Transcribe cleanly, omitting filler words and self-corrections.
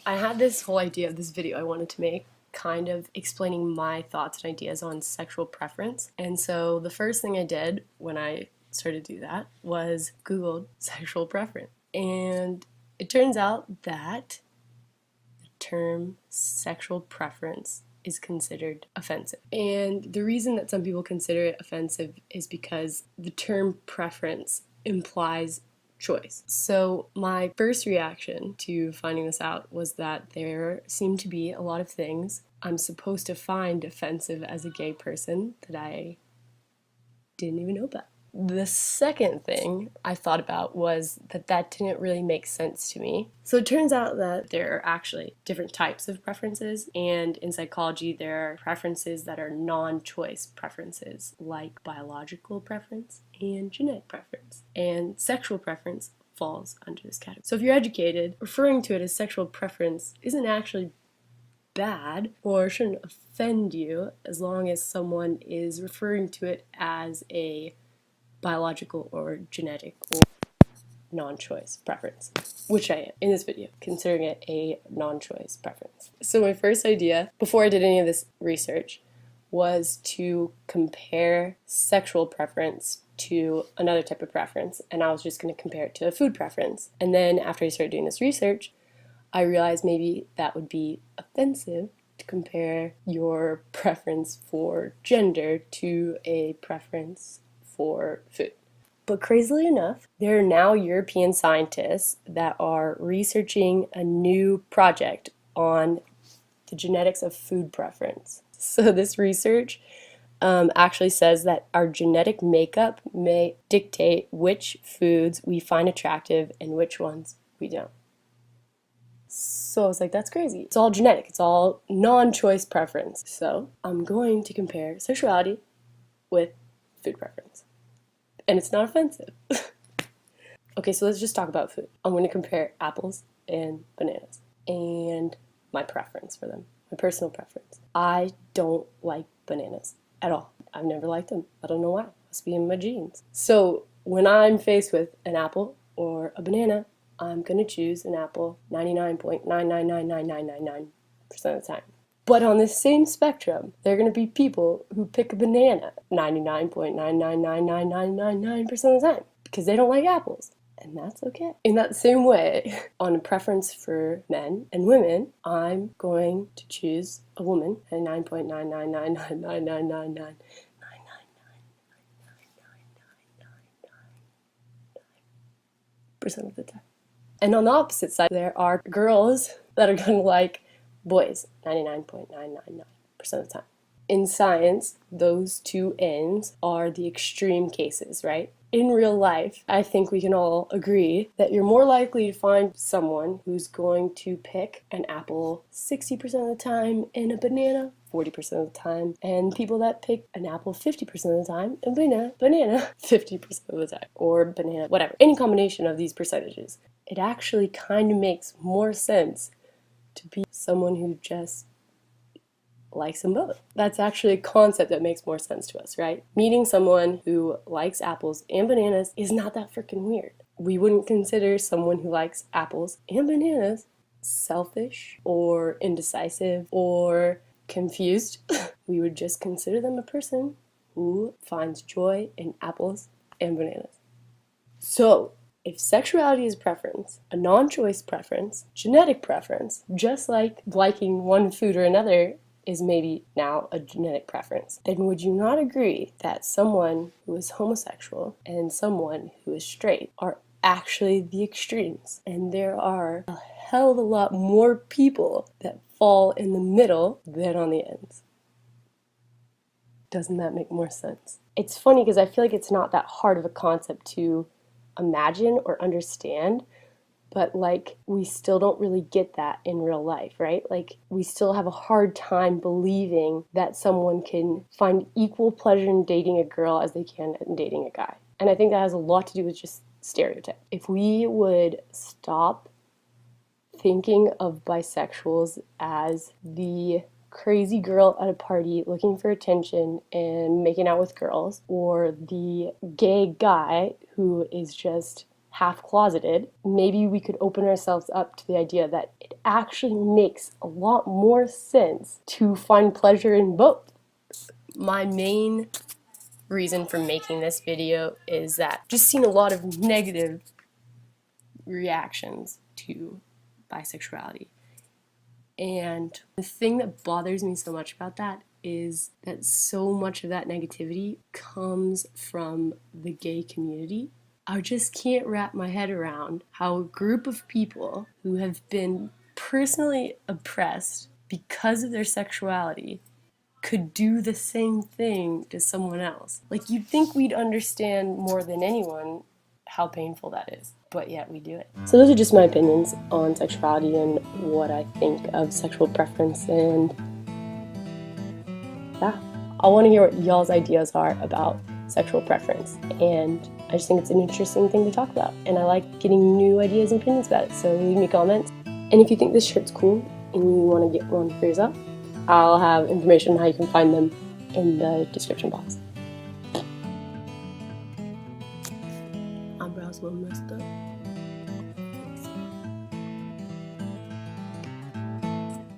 I had this whole idea of this video I wanted to make, kind of explaining my thoughts and ideas on sexual preference. And so the first thing I did when I started to do that was Googled sexual preference. And it turns out that the term sexual preference is considered offensive. And the reason that some people consider it offensive is because the term preference implies choice. So my first reaction to finding this out was that there seemed to be a lot of things I'm supposed to find offensive as a gay person that I didn't even know about. The second thing I thought about was that didn't really make sense to me. So it turns out that there are actually different types of preferences, and in psychology there are preferences that are non-choice preferences, like biological preference and genetic preference. And sexual preference falls under this category. So if you're educated, referring to it as sexual preference isn't actually bad or shouldn't offend you as long as someone is referring to it as a biological or genetic or non-choice preference, which I am in this video, considering it a non-choice preference. So my first idea, before I did any of this research, was to compare sexual preference to another type of preference, and I was just going to compare it to a food preference. And then after I started doing this research, I realized maybe that would be offensive to compare your preference for gender to a preference for food. But crazily enough, there are now European scientists that are researching a new project on the genetics of food preference. So this research actually says that our genetic makeup may dictate which foods we find attractive and which ones we don't. So I was like, that's crazy. It's all genetic. It's all non-choice preference. So I'm going to compare sexuality with food preference. And it's not offensive. Okay, so let's just talk about food. I'm going to compare apples and bananas and my preference for them, my personal preference. I don't like bananas at all. I've never liked them. I don't know why. It must be in my genes. So when I'm faced with an apple or a banana, I'm going to choose an apple 99.9999999% of the time. But on this same spectrum, there are going to be people who pick a banana 99.9999999% of the time because they don't like apples. And that's okay. In that same way, on a preference for men and women, I'm going to choose a woman at 9.999999999% of the time. And on the opposite side, there are girls that are going to like boys 99.999% of the time. In science, those two ends are the extreme cases, right? In real life, I think we can all agree that you're more likely to find someone who's going to pick an apple 60% of the time and a banana 40% of the time, and people that pick an apple 50% of the time and banana 50% of the time, or banana, whatever, any combination of these percentages. It actually kind of makes more sense to be someone who just likes them both. That's actually a concept that makes more sense to us, right? Meeting someone who likes apples and bananas is not that freaking weird. We wouldn't consider someone who likes apples and bananas selfish or indecisive or confused. We would just consider them a person who finds joy in apples and bananas. So, if sexuality is preference, a non-choice preference, genetic preference, just like liking one food or another is maybe now a genetic preference, then would you not agree that someone who is homosexual and someone who is straight are actually the extremes? And there are a hell of a lot more people that fall in the middle than on the ends. Doesn't that make more sense? It's funny because I feel like it's not that hard of a concept to imagine or understand, but like we still don't really get that in real life, right? Like we still have a hard time believing that someone can find equal pleasure in dating a girl as they can in dating a guy. And I think that has a lot to do with just stereotype. If we would stop thinking of bisexuals as the crazy girl at a party looking for attention and making out with girls, or the gay guy who is just half closeted, maybe we could open ourselves up to the idea that it actually makes a lot more sense to find pleasure in both. My main reason for making this video is that I've just seen a lot of negative reactions to bisexuality. And the thing that bothers me so much about that is that so much of that negativity comes from the gay community. I just can't wrap my head around how a group of people who have been personally oppressed because of their sexuality could do the same thing to someone else. Like, you'd think we'd understand more than anyone how painful that is, but yet we do it. So those are just my opinions on sexuality and what I think of sexual preference, and yeah, I want to hear what y'all's ideas are about sexual preference, and I just think it's an interesting thing to talk about, and I like getting new ideas and opinions about it, so leave me comments. And if you think this shirt's cool and you want to get one for yourself, I'll have information on how you can find them in the description box. Eyebrows a little messed up.